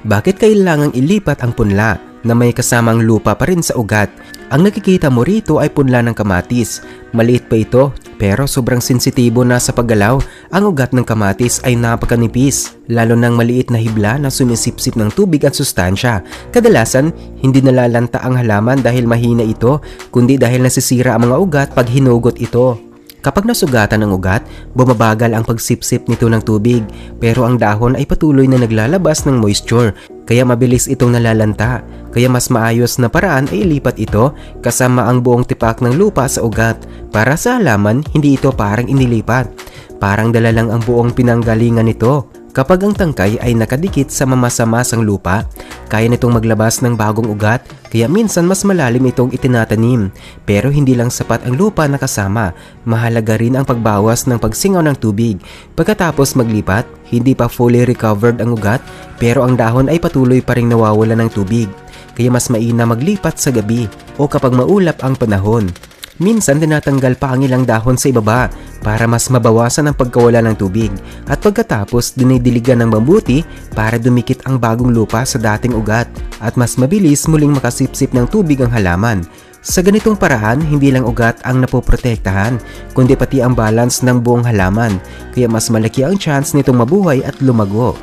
Bakit kailangang ilipat ang punla na may kasamang lupa pa rin sa ugat? Ang nakikita mo rito ay punla ng kamatis. Maliit pa ito pero sobrang sensitibo na sa paggalaw. Ang ugat ng kamatis ay napakanipis, lalo ng maliit na hibla na sumisipsip ng tubig at sustansya. Kadalasan, hindi nalalanta ang halaman dahil mahina ito, kundi dahil nasisira ang mga ugat pag hinugot ito. Kapag nasugatan ng ugat, bumabagal ang pagsipsip nito ng tubig, pero ang dahon ay patuloy na naglalabas ng moisture, kaya mabilis itong nalalanta. Kaya mas maayos na paraan ay ilipat ito kasama ang buong tipak ng lupa sa ugat. Para sa halaman, hindi ito parang inilipat. Parang dala lang ang buong pinanggalingan nito. Kapag ang tangkay ay nakadikit sa mamasa-masang lupa, kaya nitong maglabas ng bagong ugat, kaya minsan mas malalim itong itinatanim. Pero hindi lang sapat ang lupa na kasama, mahalaga rin ang pagbawas ng pagsingaw ng tubig. Pagkatapos maglipat, hindi pa fully recovered ang ugat, pero ang dahon ay patuloy pa ring nawawala ng tubig. Kaya mas mainam maglipat sa gabi o kapag maulap ang panahon. Minsan tinatanggal pa ang ilang dahon sa ibaba para mas mabawasan ang pagkawala ng tubig at pagkatapos dinidiligan ng mabuti para dumikit ang bagong lupa sa dating ugat at mas mabilis muling makasipsip ng tubig ang halaman. Sa ganitong paraan, hindi lang ugat ang napoprotektahan kundi pati ang balance ng buong halaman kaya mas malaki ang chance nitong mabuhay at lumago.